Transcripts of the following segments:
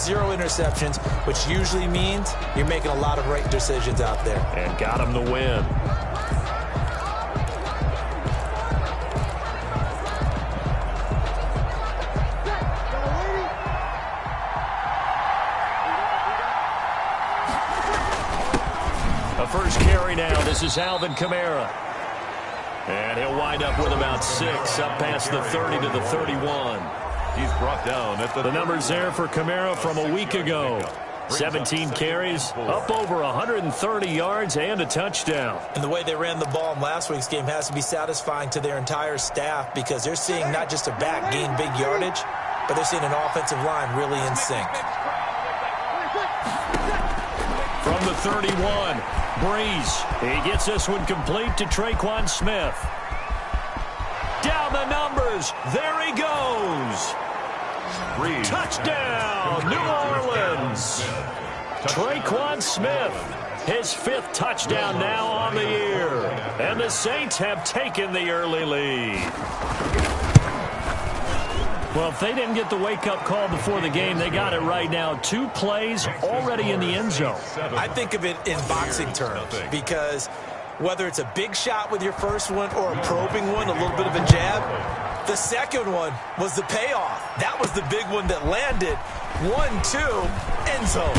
0 interceptions, which usually means you're making a lot of right decisions out there. And got him the win. A first carry now. This is Alvin Kamara. And he'll wind up with about 6, up past the 30 to the 31. He's brought down at the numbers there for Kamara from a week ago. 17 carries, up over 130 yards, and a touchdown. And the way they ran the ball in last week's game has to be satisfying to their entire staff, because they're seeing not just a back gain big yardage, but they're seeing an offensive line really in sync. From the 31, Breeze. He gets this one complete to Traquan Smith. Down the numbers. There he goes. Breeze. Touchdown, New Orleans. Traquan Smith, his 5th touchdown now on the year. And the Saints have taken the early lead. Well, if they didn't get the wake-up call before the game, they got it right now. 2 plays already in the end zone. I think of it in boxing terms, because whether it's a big shot with your first one or a probing one, a little bit of a jab, the second one was the payoff. That was the big one that landed. 1-2, end zone.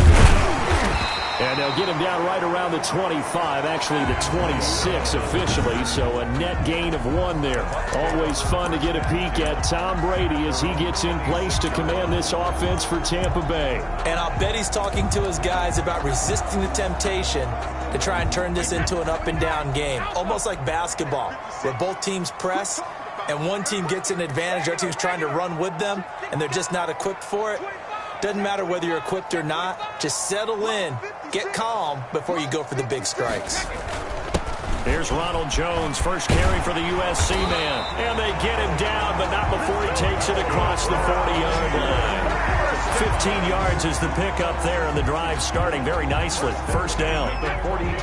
And they'll get him down right around the 25, actually the 26 officially, so a net gain of 1 there. Always fun to get a peek at Tom Brady as he gets in place to command this offense for Tampa Bay. And I'll bet he's talking to his guys about resisting the temptation to try and turn this into an up-and-down game, almost like basketball, where both teams press and one team gets an advantage, the other team's trying to run with them, and they're just not equipped for it. Doesn't matter whether you're equipped or not. Just settle in, get calm before you go for the big strikes. Here's Ronald Jones, first carry for the USC man. And they get him down, but not before he takes it across the 40-yard line. 15 yards is the pickup there, and the drive starting very nicely. First down.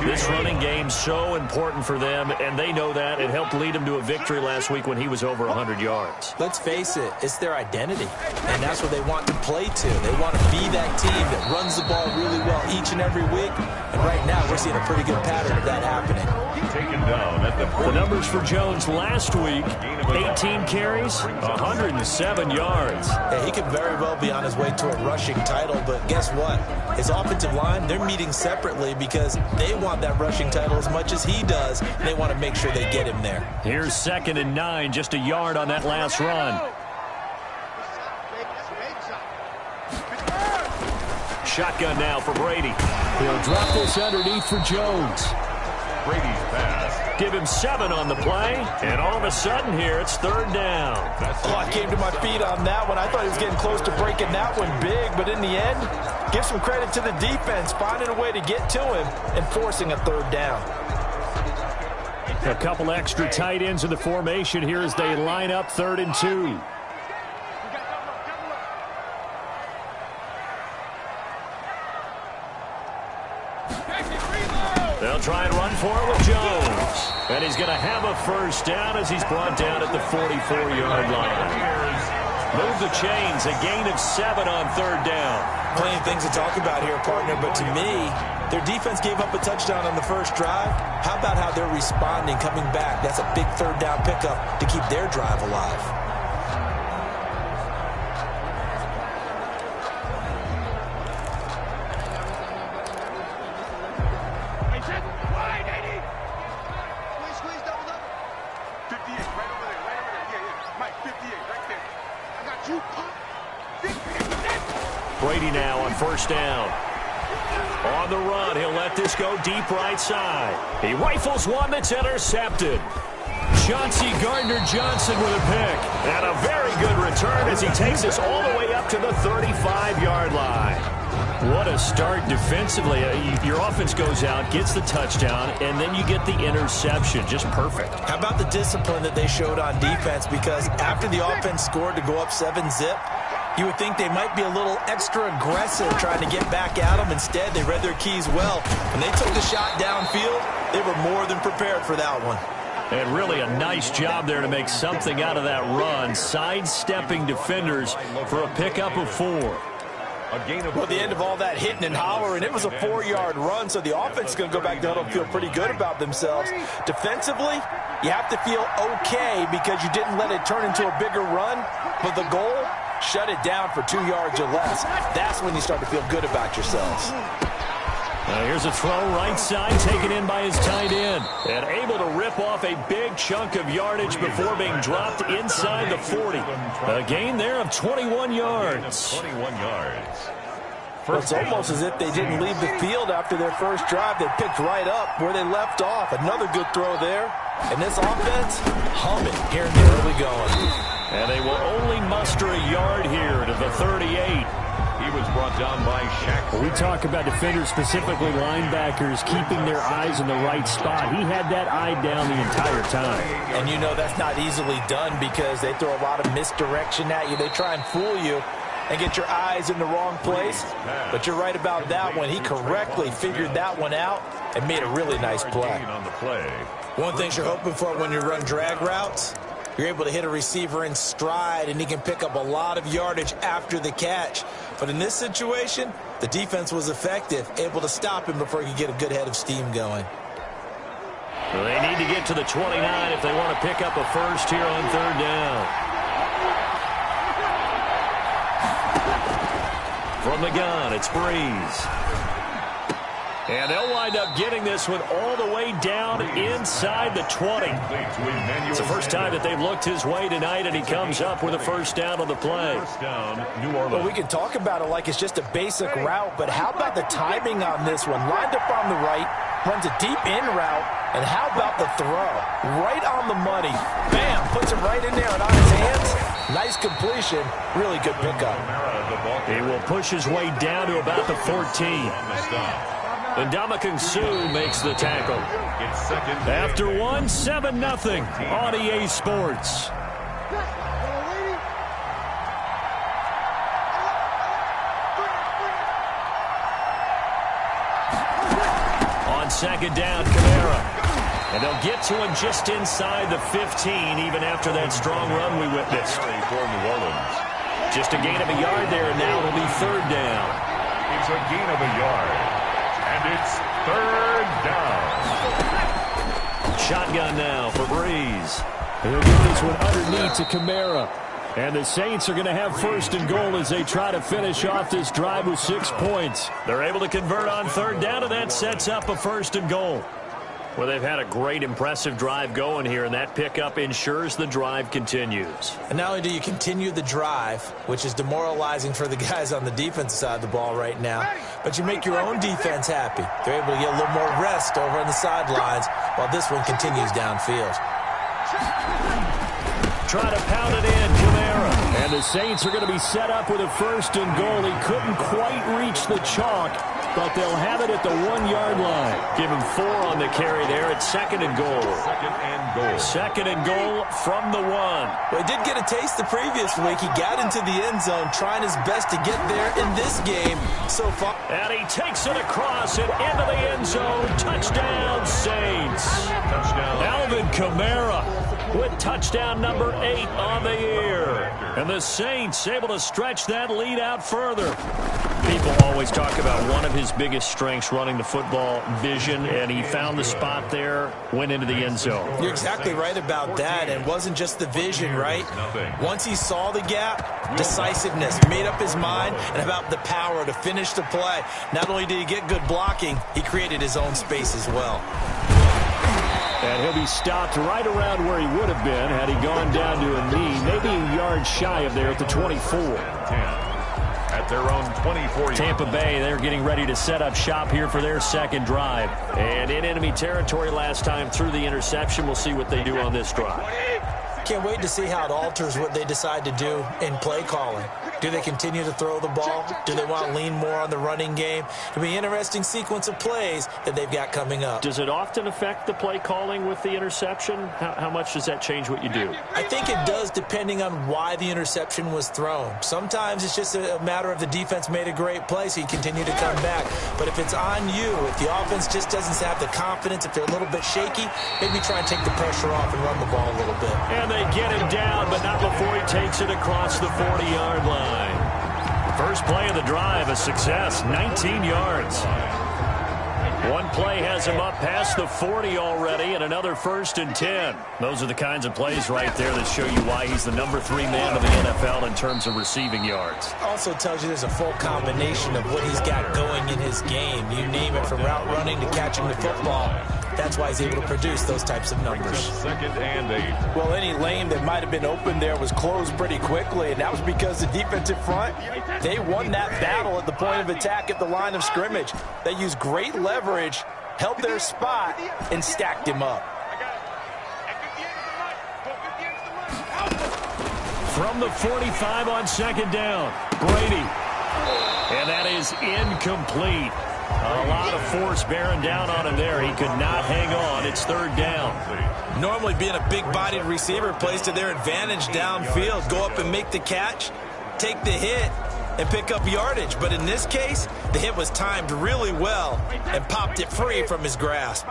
This running game so important for them, and they know that. It helped lead them to a victory last week when he was over 100 yards. Let's face it, it's their identity, and that's what they want to play to. They want to be that team that runs the ball really well each and every week, and right now we're seeing a pretty good pattern of that happening. Taken down at the numbers for Jones last week, 18 carries, 107 yards. Yeah, he could very well be on his way to a rushing title, but guess what? His offensive line, they're meeting separately because they want that rushing title as much as he does, and they want to make sure they get him there. Here's 2nd and 9, just a yard on that last run. Shotgun now for Brady. He'll drop this underneath for Jones. Brady's pass. Give him 7 on the play, and all of a sudden here it's 3rd down. Oh, I came to my feet on that one. I thought he was getting close to breaking that one big, but in the end, give some credit to the defense, finding a way to get to him and forcing a 3rd down. A couple extra tight ends in the formation here as they line up 3rd and 2. They'll try and run for it with Jones. And he's going to have a first down as he's brought down at the 44-yard line. Move the chains, a gain of 7 on 3rd down. Plenty of things to talk about here, partner, but to me, their defense gave up a touchdown on the first drive. How about how they're responding, coming back? That's a big 3rd down pickup to keep their drive alive. Brady now on 1st down. On the run, he'll let this go deep right side. He rifles one that's intercepted. Chauncey Gardner-Johnson with a pick. And a very good return as he takes this all the way up to the 35-yard line. What a start defensively. Your offense goes out, gets the touchdown, and then you get the interception. Just perfect. How about the discipline that they showed on defense? Because after the offense scored to go up 7-zip, you would think they might be a little extra aggressive trying to get back at them. Instead, they read their keys well. When they took the shot downfield, they were more than prepared for that one. And really a nice job there to make something out of that run, sidestepping defenders for a pickup of 4. Well, at the end of all that hitting and hollering, it was a 4-yard run, so the offense is going to go back down and feel pretty good about themselves. Defensively, you have to feel okay because you didn't let it turn into a bigger run, but the goal, shut it down for 2 yards or less. That's when you start to feel good about yourselves. Here's a throw right side, taken in by his tight end. And able to rip off a big chunk of yardage before being dropped inside the 40. A gain there of 21 yards. 21 yards. Well, it's almost as if they didn't leave the field after their first drive. They picked right up where they left off. Another good throw there. And this offense, humming here in the early going. And they will only muster a yard here to the 38. He was brought down by Shaq. We talk about defenders, specifically linebackers, keeping their eyes in the right spot. He had that eye down the entire time. And you know that's not easily done because they throw a lot of misdirection at you. They try and fool you and get your eyes in the wrong place. But you're right about that one. He correctly figured that one out and made a really nice play. One thing you're hoping for when you run drag routes, you're able to hit a receiver in stride, and he can pick up a lot of yardage after the catch. But in this situation, the defense was effective, able to stop him before he could get a good head of steam going. Well, they need to get to the 29 if they want to pick up a first here on 3rd down. From the gun, it's Breeze. And they'll wind up getting this one all the way down inside the 20. It's the first time that they've looked his way tonight, and he comes up with a first down on the play. Well, we can talk about it like it's just a basic route, but how about the timing on this one? Lined up on the right, runs a deep in route, and how about the throw? Right on the money. Bam, puts it right in there and on his hands. Nice completion. Really good pickup. He will push his way down to about the 14. And Ndamukong Suh makes the tackle. After 1, 7-0 on EA Sports. On 2nd down, Kamara. And they'll get to him just inside the 15, even after that strong run we witnessed. Just a gain of a yard there, and now it'll be 3rd down. It's a gain of a yard. And it's 3rd down. Shotgun now for Breeze. He'll get this one underneath to Kamara. And the Saints are going to have 1st and goal as they try to finish off this drive with 6 points. They're able to convert on 3rd down, and that sets up a 1st and goal. Well, they've had a great, impressive drive going here, and that pickup ensures the drive continues. And not only do you continue the drive, which is demoralizing for the guys on the defensive side of the ball right now, but you make your own defense happy. They're able to get a little more rest over on the sidelines while this one continues downfield. Try to pound it in, Kamara. And the Saints are going to be set up with a 1st and goal. He couldn't quite reach the chalk, but they'll have it at the 1-yard line. Give him 4 on the carry there at 2nd and goal. 2nd and goal from the 1. Well, he did get a taste the previous week. He got into the end zone, trying his best to get there in this game so far. And he takes it across and into the end zone. Touchdown, Saints. Alvin Kamara with touchdown number 8 on the year. And the Saints able to stretch that lead out further. People always talk about one of his biggest strengths, running the football, vision, and he found the spot there, went into the end zone. You're exactly right about that, and it wasn't just the vision, right? Once he saw the gap, decisiveness, made up his mind, and about the power to finish the play. Not only did he get good blocking, he created his own space as well. And he'll be stopped right around where he would have been had he gone down to a knee, maybe a yard shy of there at the 24. At their own 24. Tampa Bay, they're getting ready to set up shop here for their 2nd drive. And in enemy territory last time through the interception. We'll see what they do on this drive. Can't wait to see how it alters what they decide to do in play calling. Do they continue to throw the ball? Do they want to lean more on the running game? It'll be an interesting sequence of plays that they've got coming up. Does it often affect the play calling with the interception? How much does that change what you do? I think it does, depending on why the interception was thrown. Sometimes it's just a matter of the defense made a great play, so you continue to come back. But if it's on you, if the offense just doesn't have the confidence, if they're a little bit shaky, maybe try and take the pressure off and run the ball a little bit. And they get him down, but not before he takes it across the 40-yard line. First play of the drive, a success, 19 yards. One play has him up past the 40 already, and another 1st and 10. Those are the kinds of plays right there that show you why he's the number 3 man of the NFL in terms of receiving yards. Also tells you there's a full combination of what he's got going in his game. You name it, from route running to catching the football. That's why he's able to produce those types of numbers. 2nd and 8. Well, any lane that might have been open there was closed pretty quickly, and that was because the defensive front, they won that battle at the point of attack at the line of scrimmage. They used great leverage, held their spot, and stacked him up. From the 45 on 2nd down, Brady. And that is incomplete. A lot of force bearing down on him there. He could not hang on. It's 3rd down. Normally, being a big-bodied receiver plays to their advantage downfield. Go up and make the catch, take the hit, and pick up yardage. But in this case, the hit was timed really well and popped it free from his grasp.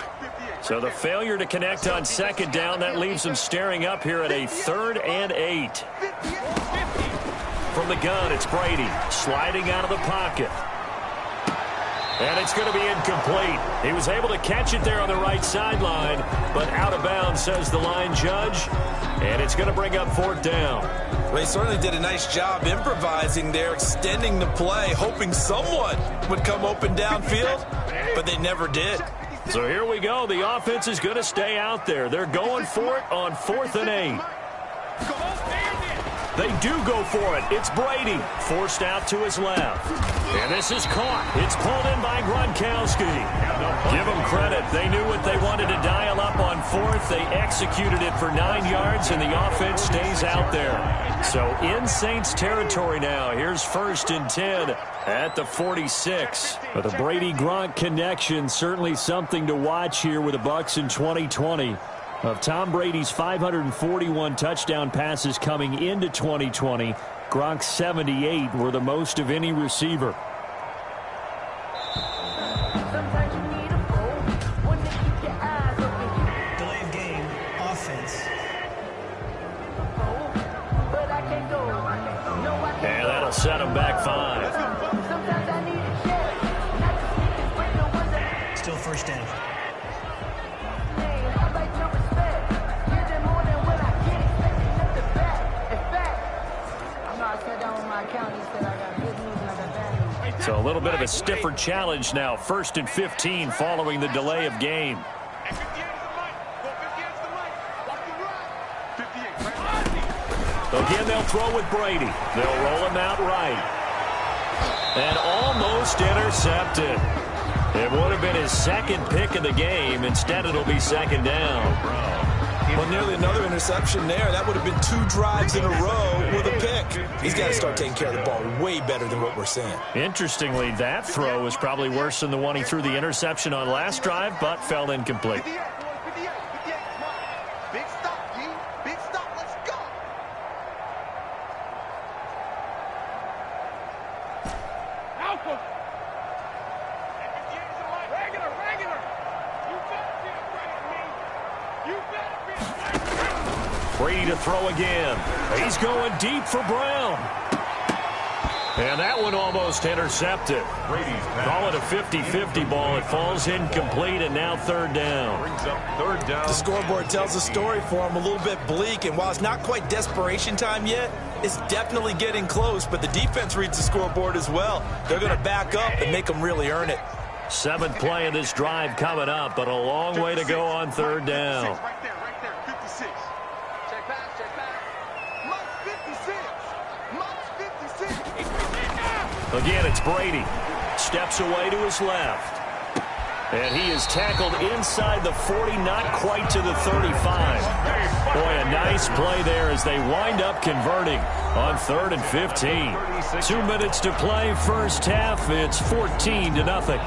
So the failure to connect on 2nd down, that leaves him staring up here at a 3rd and 8. From the gun, it's Brady sliding out of the pocket. And it's going to be incomplete. He was able to catch it there on the right sideline, but out of bounds, says the line judge. And it's going to bring up 4th down. Well, he certainly did a nice job improvising there, extending the play, hoping someone would come open downfield, but they never did. So here we go. The offense is going to stay out there. They're going for it on 4th and 8. They do go for it. It's Brady, forced out to his left. And this is caught. It's pulled in by Gronkowski. Give them credit. They knew what they wanted to dial up on 4th. They executed it for 9 yards, and the offense stays out there. So in Saints territory now. Here's 1st and 10 at the 46. But the Brady-Gronk connection, certainly something to watch here with the Bucs in 2020. Of Tom Brady's 541 touchdown passes coming into 2020, Gronk's 78 were the most of any receiver. Delay of game, offense. And that'll set him back 5. Still 1st down. So a little bit of a stiffer challenge now. 1st and 15 following the delay of game. Again, they'll throw with Brady. They'll roll him out right. And almost intercepted. It would have been his 2nd pick of the game. Instead, it'll be 2nd down. Well, nearly another interception there. That would have been 2 drives in a row with a pick. He's got to start taking care of the ball way better than what we're seeing. Interestingly, that throw was probably worse than the one he threw the interception on last drive, but fell incomplete. Big stop, G. Big stop. Let's go. Alpha. Regular. You better be afraid of me. You better be afraid of me. Brady to throw again. He's going deep for Brown. And that one almost intercepted. Call it a 50-50 ball. It falls incomplete, and now 3rd down. Brings up 3rd down. The scoreboard tells a story for him, a little bit bleak, and while it's not quite desperation time yet, it's definitely getting close, but the defense reads the scoreboard as well. They're going to back up and make them really earn it. 7th play of this drive coming up, but a long way to go on 3rd down. Right there. 56. Check back. Mike's 56. Again, it's Brady. Steps away to his left. And he is tackled inside the 40, not quite to the 35. Boy, a nice play there as they wind up converting on 3rd and 15. 2 minutes to play, first half. It's 14-0.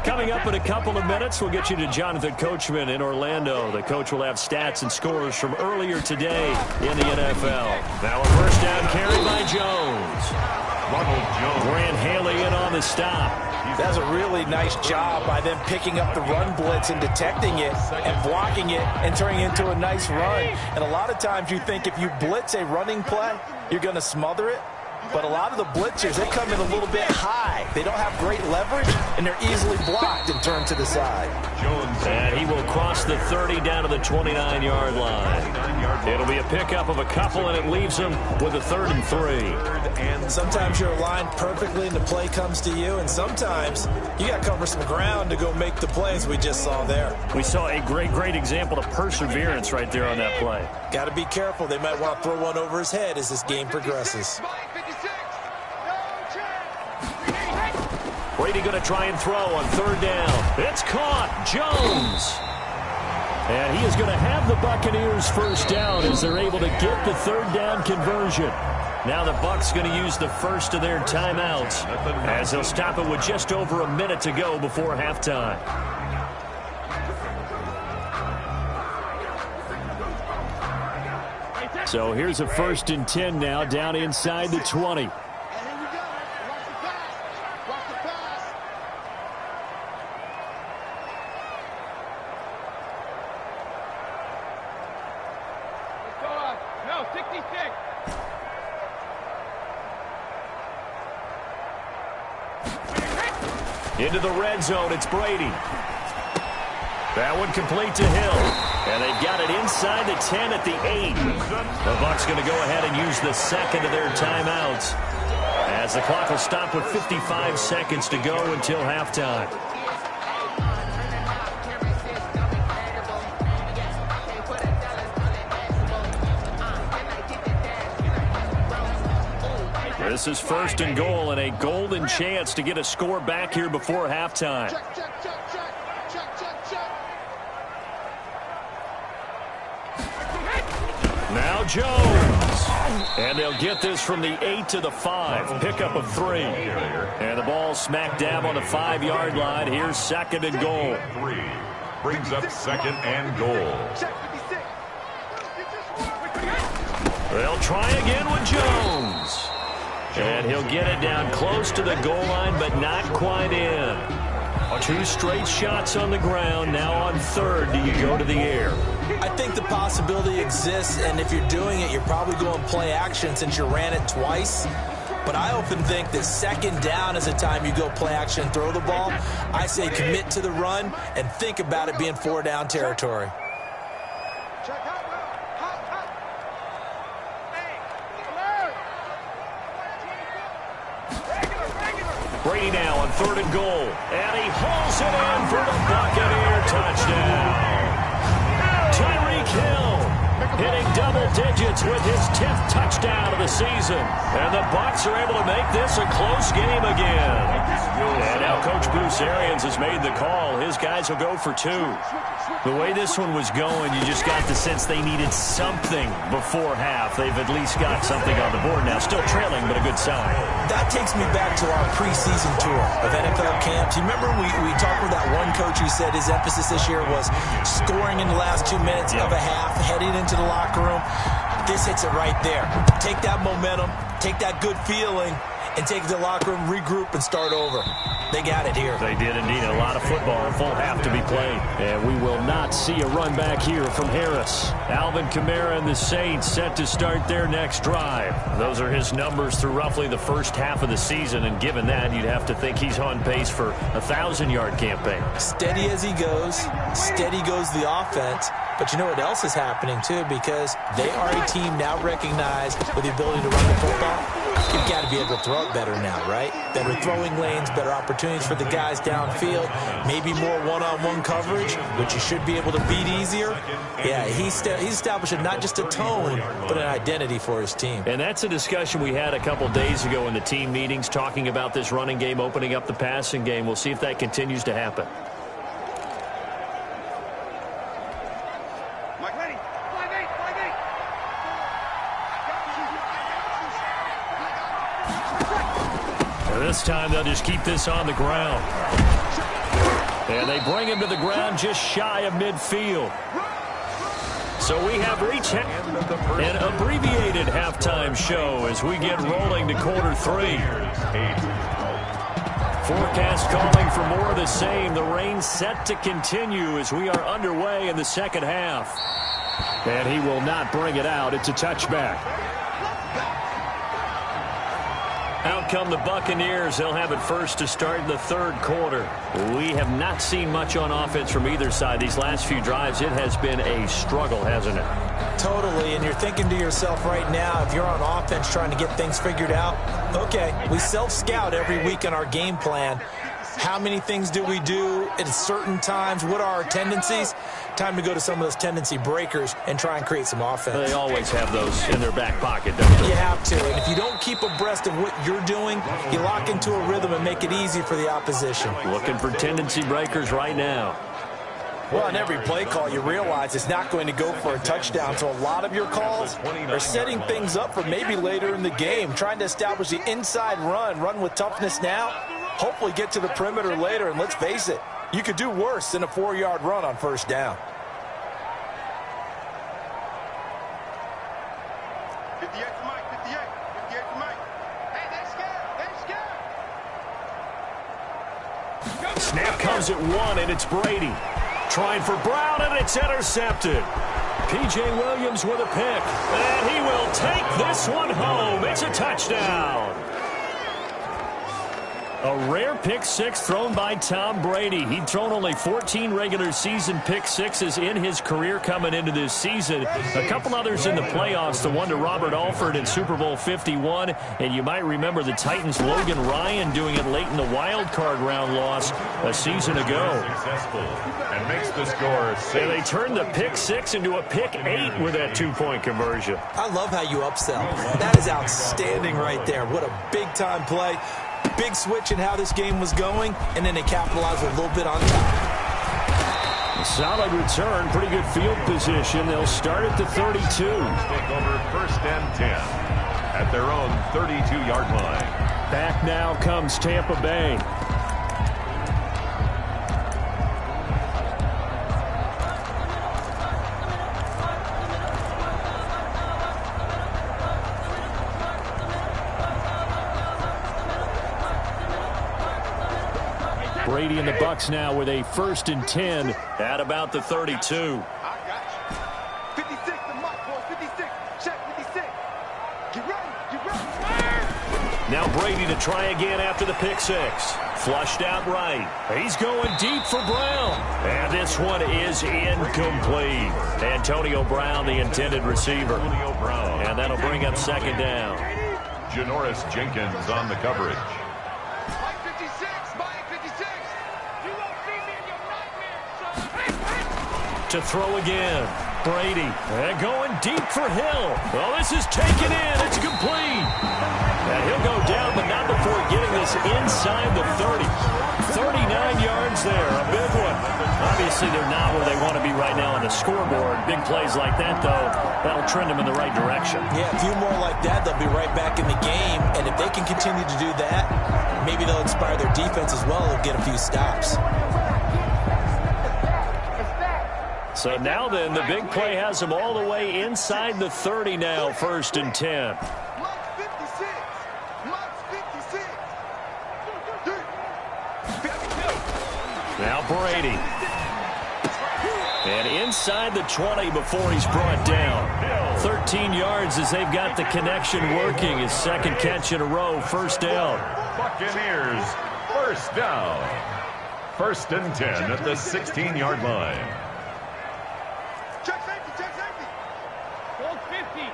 Coming up in a couple of minutes, we'll get you to Jonathan Coachman in Orlando. The coach will have stats and scores from earlier today in the NFL. Now a first down carry by Jones. Ronald Jones. Grant Haley in on the stop. That's a really nice job by them picking up the run blitz and detecting it and blocking it and turning it into a nice run. And a lot of times you think if you blitz a running play, you're going to smother it. But a lot of the blitzers, they come in a little bit high. They don't have great leverage, and they're easily blocked and turned to the side. And he will cross the 30 down to the 29-yard line. It'll be a pickup of a couple, and it leaves him with a 3rd and 3. Sometimes you're aligned perfectly and the play comes to you, and sometimes you got to cover some ground to go make the plays we just saw there. We saw a great example of perseverance right there on that play. Got to be careful. They might want to throw one over his head as this game progresses. Brady going to try and throw on 3rd down. It's caught. Jones. And he is going to have the Buccaneers 1st down as they're able to get the 3rd down conversion. Now the Bucs going to use the first of their timeouts as they'll stop it with just over a minute to go before halftime. So here's a 1st and 10 now down inside the 20. Into the red zone, it's Brady. That one complete to Hill. And they've got it inside the 10 at the 8. The Bucs going to go ahead and use the second of their timeouts as the clock will stop with 55 seconds to go until halftime. This is 1st and goal and a golden chance to get a score back here before halftime. Now Jones. And they'll get this from the 8 to the 5. Pickup of 3. And the ball smack dab on the 5-yard line. Here's 2nd and goal. 3 brings up 2nd and goal. They'll try again with Jones. And he'll get it down close to the goal line, but not quite in. 2 straight shots on the ground. Now on 3rd, do you go to the air? I think the possibility exists, and if you're doing it, you're probably going play action since you ran it twice. But I often think that 2nd down is the time you go play action and throw the ball. I say commit to the run and think about it being 4-down territory. Brady now on 3rd and goal. And he hauls it in for the Buccaneer touchdown. Tyreek Hill hitting double digits with his 10th touchdown of the season. And the Bucs are able to make this a close game again. And now Coach Bruce Arians has made the call. His guys will go for 2. The way this one was going, you just got the sense they needed something before half. They've at least got something on the board now. Still trailing, but a good sign. That takes me back to our preseason tour of NFL camps. You remember we talked with that one coach who said his emphasis this year was scoring in the last 2 minutes of a half, heading into the locker room. This hits it right there. Take that momentum, take that good feeling, and take it to the locker room, regroup, and start over. They got it here. They did indeed. A lot of football, a full half to be played. And we will not see a run back here from Harris. Alvin Kamara and the Saints set to start their next drive. Those are his numbers through roughly the first half of the season, and given that, you'd have to think he's on pace for a 1,000-yard campaign. Steady as he goes, steady goes the offense. But you know what else is happening, too, because they are a team now recognized with the ability to run the football. You've got to be able to throw it better now, right? Better throwing lanes, better opportunities for the guys downfield, maybe more one-on-one coverage, which you should be able to beat easier. Yeah, he's establishing not just a tone, but an identity for his team. And that's a discussion we had a couple days ago in the team meetings, talking about this running game, opening up the passing game. We'll see if that continues to happen. This time they'll just keep this on the ground. And they bring him to the ground just shy of midfield. So we have reached an abbreviated halftime show as we get rolling to quarter 3. Forecast calling for more of the same. The rain set to continue as we are underway in the second half. And he will not bring it out. It's a touchback. Out come the Buccaneers. They'll have it first to start the third quarter. We have not seen much on offense from either side. These last few drives, it has been a struggle, hasn't it? Totally, and you're thinking to yourself right now, if you're on offense trying to get things figured out, okay, we self-scout every week in our game plan. How many things do we do at certain times? What are our tendencies? Time to go to some of those tendency breakers and try and create some offense. They always have those in their back pocket, don't they? You have to, and if you don't keep abreast of what you're doing, you lock into a rhythm and make it easy for the opposition. Looking for tendency breakers right now. Well, on every play call, you realize it's not going to go for a touchdown, so a lot of your calls are setting things up for maybe later in the game, trying to establish the inside run with toughness now, hopefully get to the perimeter later, and let's face it, you could do worse than a 4-yard run on first down. 58 to Mike, 58 to Mike. Hey, they're scared. Snap comes at 1, and it's Brady. Trying for Brown, and it's intercepted. P.J. Williams with a pick, and he will take this one home. It's a touchdown. A rare pick six thrown by Tom Brady. He'd thrown only 14 regular season pick sixes in his career coming into this season. A couple others in the playoffs, the one to Robert Alford in Super Bowl 51. And you might remember the Titans' Logan Ryan doing it late in the wild card round loss a season ago. Successful and makes the score 6. And they turned the pick six into a pick 8 with that 2-point conversion. I love how you upsell. That is outstanding right there. What a big-time play. Big switch in how this game was going, and then they capitalized a little bit on top. A solid return, pretty good field position. They'll start at the 32. Take over first and 10 at their own 32-yard line. Back now comes Tampa Bay. Brady and the Bucs now with a 1st and 10 at about the 32. I got you. 56 to Mike, boy, 56. Check 56. Get ready, get ready. Now Brady to try again after the pick six. Flushed out right. He's going deep for Brown. And this one is incomplete. Antonio Brown, the intended receiver. Antonio Brown. And that'll bring up 2nd down. Janoris Jenkins on the coverage. Mike 56, Mike 56. You won't see me in your nightmares, son. To throw again. Brady. And going deep for Hill. Well, this is taken in. It's complete. And he'll go down, but not before getting this inside the 30. 39 yards there. A big one. Obviously, they're not where they want to be right now on the scoreboard. Big plays like that, though, that'll trend them in the right direction. Yeah, a few more like that, they'll be right back in the game. And if they can continue to do that, maybe they'll inspire their defense as well and get a few stops. So now then, the big play has them all the way inside the 30 now, 1st and 10. Mike 56. Mike 56. Now Brady. And inside the 20 before he's brought down. 13 yards as they've got the connection working. His 2nd catch in a row, 1st down. Buccaneers, 1st down. 1st and 10 at the 16-yard line. Check safety, check safety. 450.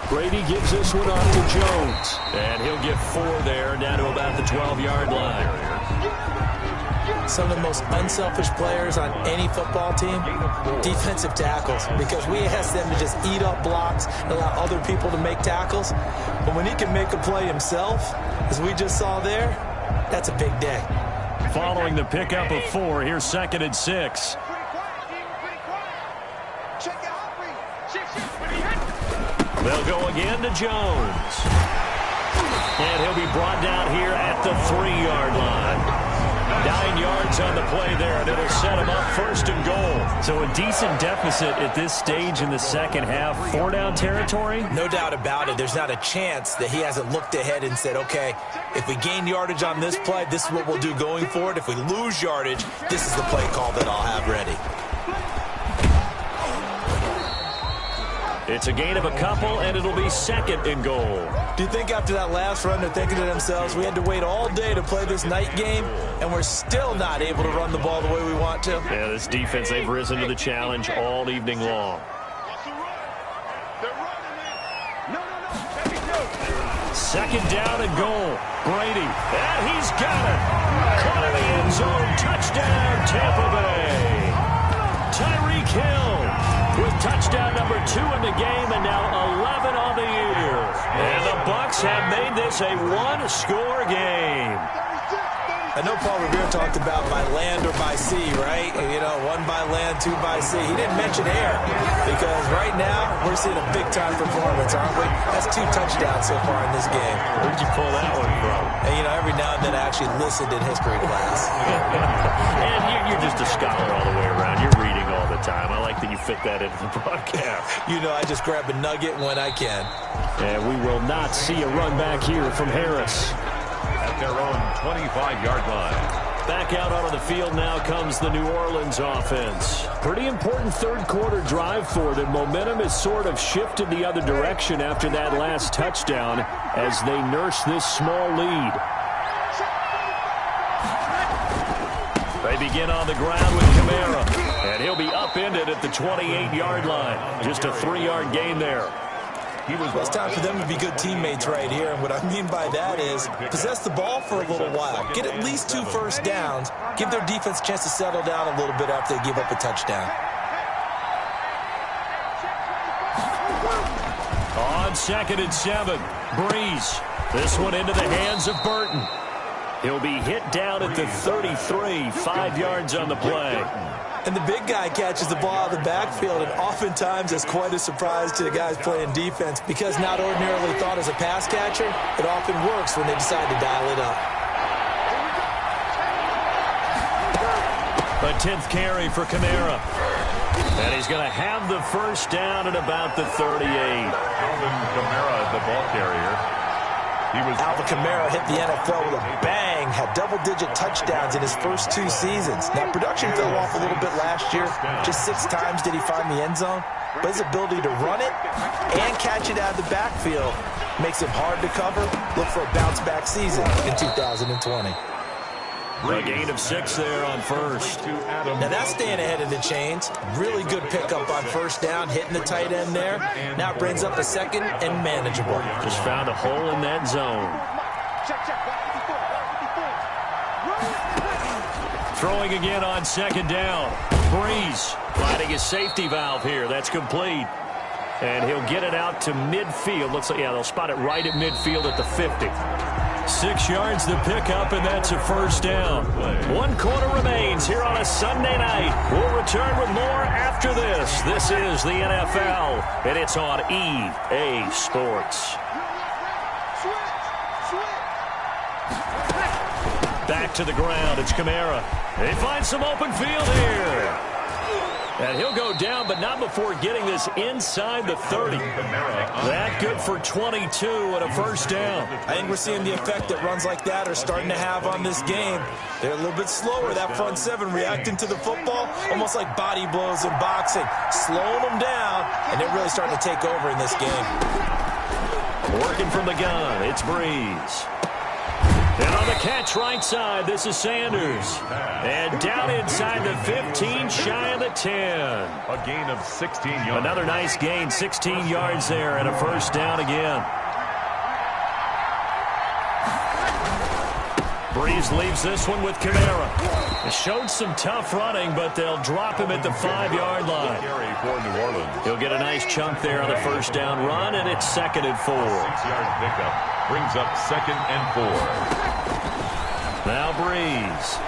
Brady gives this one off to Jones. And he'll get 4 there, down to about the 12-yard line. Some of the most unselfish players on any football team, defensive tackles, because we ask them to just eat up blocks and allow other people to make tackles. But when he can make a play himself, as we just saw there, that's a big day. Following the pickup of 4, here's 2nd and 6. They'll go again to Jones. And he'll be brought down here at the 3-yard line. 9 yards yards on the play there, and it'll set him up 1st and goal. So a decent deficit at this stage in the second half. 4-down territory? No doubt about it. There's not a chance that he hasn't looked ahead and said, okay, if we gain yardage on this play, this is what we'll do going forward. If we lose yardage, this is the play call that I'll have ready. It's a gain of a couple, and it'll be 2nd and goal. Do you think after that last run they're thinking to themselves, we had to wait all day to play this night game, and we're still not able to run the ball the way we want to? Yeah, this defense, they've risen to the challenge all evening long. 2nd down and goal. Brady, and he's got it. Caught in the end zone. Touchdown, Tampa Bay. Tyreek Hill with touchdown number 2 in the game, and now 11 on the year. And the Bucs have made this a one-score game. I know Paul Revere talked about by land or by sea, right? You know, 1 by land, 2 by sea. He didn't mention air because right now we're seeing a big-time performance, aren't we? That's 2 touchdowns so far in this game. Where'd you pull that one from? And, you know, every now and then I actually listened in history class. And you're just a scholar all the way around. You're reading all the time. I like that you fit that into the broadcast. You know, I just grab a nugget when I can. And we will not see a run back here from Harris. At their own 25-yard line. Back out onto the field now comes the New Orleans offense. Pretty important third-quarter drive for them. Momentum has sort of shifted the other direction after that last touchdown as they nurse this small lead. They begin on the ground with Kamara, and he'll be upended at the 28-yard line. Just a 3-yard gain there. Well, it's time for them to be good teammates right here, and what I mean by that is possess the ball for a little while, get at least 2 first downs, give their defense a chance to settle down a little bit after they give up a touchdown. On 2nd and 7, Breeze. This one into the hands of Burton. He'll be hit down at the 33, 5 yards on the play. And the big guy catches the ball out of the backfield, and oftentimes that's quite a surprise to the guys playing defense because not ordinarily thought as a pass catcher, it often works when they decide to dial it up. A 10th carry for Kamara. And he's going to have the first down at about the 38. Alvin Kamara, the ball carrier. Alvin Kamara hit the NFL with a bang, had double-digit touchdowns in his first 2 seasons. Now, production fell off a little bit last year. Just 6 times did he find the end zone. But his ability to run it and catch it out of the backfield makes him hard to cover. Look for a bounce-back season in 2020. A gain of 6 there on first. Now that's staying ahead of the chains. Really good pickup on first down, hitting the tight end there. Now it brings up a 2nd and manageable. Just found a hole in that zone. Throwing again on 2nd down. Breeze finding his safety valve here. That's complete. And he'll get it out to midfield. Looks like, yeah, they'll spot it right at midfield at the 50. 6 yards to pick up, and that's a first down. 1 quarter remains here on a Sunday night. We'll return with more after this. This is the NFL, and it's on EA Sports. Back to the ground. It's Kamara. They find some open field here. And he'll go down, but not before getting this inside the 30. That good for 22 and a first down. I think we're seeing the effect that runs like that are starting to have on this game. They're a little bit slower, that front 7, reacting to the football, almost like body blows in boxing, slowing them down, and they're really starting to take over in this game. Working from the gun, it's Breeze. And on the catch right side, this is Sanders. And down inside the 15, shy of the 10. A gain of 16 yards. Another nice gain, 16 yards there, and a first down again. Breeze leaves this one with Kamara. It showed some tough running, but they'll drop him at the 5-yard line. Carry for New Orleans. He'll get a nice chunk there on the first down run, and it's 2nd and 4. 6-yard pickup brings up 2nd and 4. Now Breeze.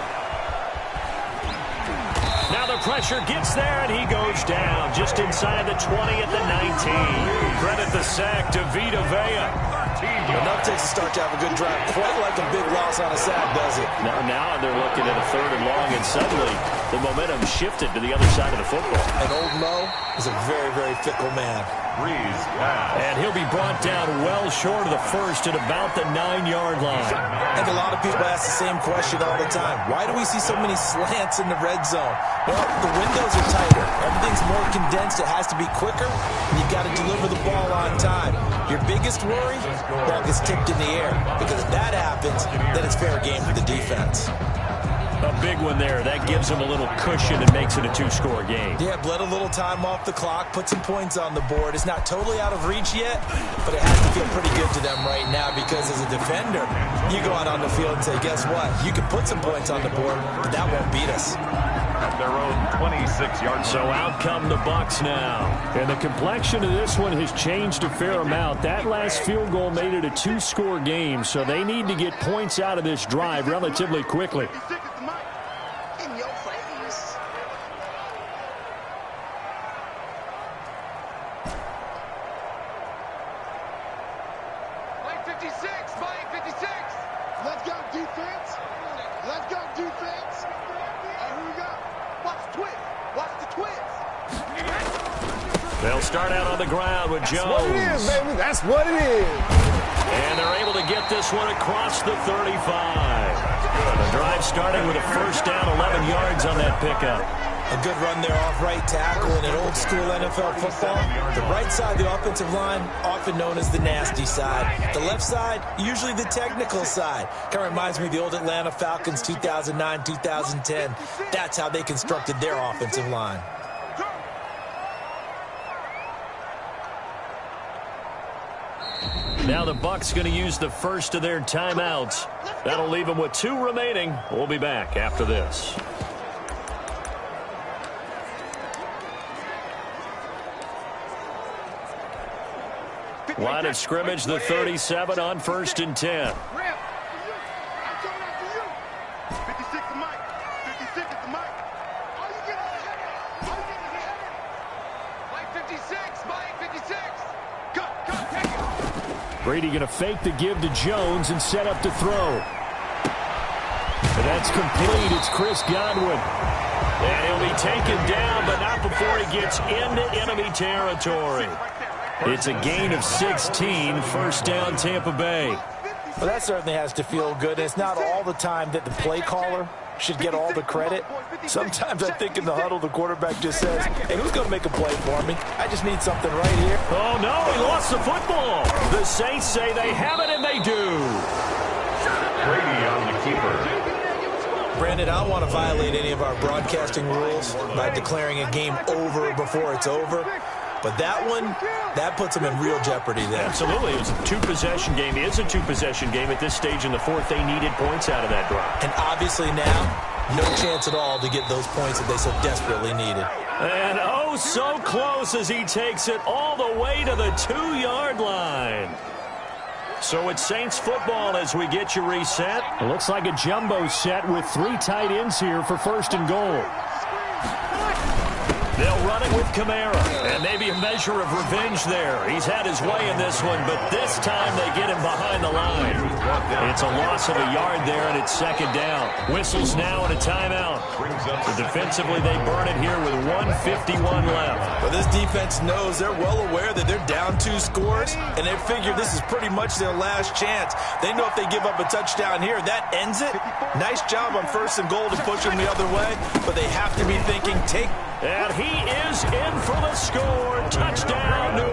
Now the pressure gets there, and he goes down just inside the 20 at the 19. Credit the sack to Vita Vea. Enough takes to start to have a good drive. Quite like a big loss on a sack, does it? Now they're looking at a 3rd and long, and suddenly the momentum shifted to the other side of the football. And old Mo is a very, very fickle man. And he'll be brought down well short of the first at about the 9-yard line. I think a lot of people ask the same question all the time. Why do we see so many slants in the red zone? Well, the windows are tighter. Everything's more condensed. It has to be quicker, and you've got to deliver the ball on time. Your biggest worry? Ball gets tipped in the air. Because if that happens, then it's fair game for the defense. A big one there. That gives them a little cushion and makes it a 2-score game. Yeah, bled a little time off the clock, put some points on the board. It's not totally out of reach yet, but it has to feel pretty good to them right now because as a defender, you go out on the field and say, guess what? You can put some points on the board, but that won't beat us. At their own 26-yard. So out come the Bucs now. And the complexion of this one has changed a fair amount. That last field goal made it a 2-score game, so they need to get points out of this drive relatively quickly. They'll start out on the ground with Jones. That's what it is, baby. That's what it is. And they're able to get this one across the 35. The drive starting with a 1st down, 11 yards on that pickup. A good run there off right tackle in an old school NFL football. The right side of the offensive line, often known as the nasty side. The left side, usually the technical side. Kind of reminds me of the old Atlanta Falcons 2009, 2010. That's how they constructed their offensive line. Now the Bucs going to use the first of their timeouts. That'll leave them with 2 remaining. We'll be back after this. Line of scrimmage, the 37 on 1st and 10. Brady going to fake the give to Jones and set up to throw. And that's complete. It's Chris Godwin. And he'll be taken down, but not before he gets into enemy territory. It's a gain of 16, 1st down Tampa Bay. Well, that certainly has to feel good. It's not all the time that the play caller should get all the credit. Sometimes I think in the huddle, the quarterback just says, hey, who's going to make a play for me? I just need something right here. Oh, no, he lost the football. The Saints say they have it, and they do. Brady on the keeper. Brandon, I don't want to violate any of our broadcasting rules by declaring a game over before it's over. But that one, that puts them in real jeopardy there. Absolutely. It was a 2-possession game. It is a 2-possession game at this stage in the 4th. They needed points out of that drive. And obviously now, no chance at all to get those points that they so desperately needed. And oh, so close as he takes it all the way to the 2-yard line. So it's Saints football as we get you reset. It looks like a jumbo set with 3 tight ends here for 1st and goal. They'll run it with Kamara, and maybe a measure of revenge there. He's had his way in this one, but this time they get him behind the line. It's a loss of a yard there, and it's 2nd down. Whistles now and a timeout. So defensively, they burn it here with 1:51 left. But this defense knows, they're well aware that they're down 2 scores, and they figure this is pretty much their last chance. They know if they give up a touchdown here, that ends it. Nice job on 1st and goal to push them the other way, but they have to be thinking, take. And he is in for the score. Touchdown, New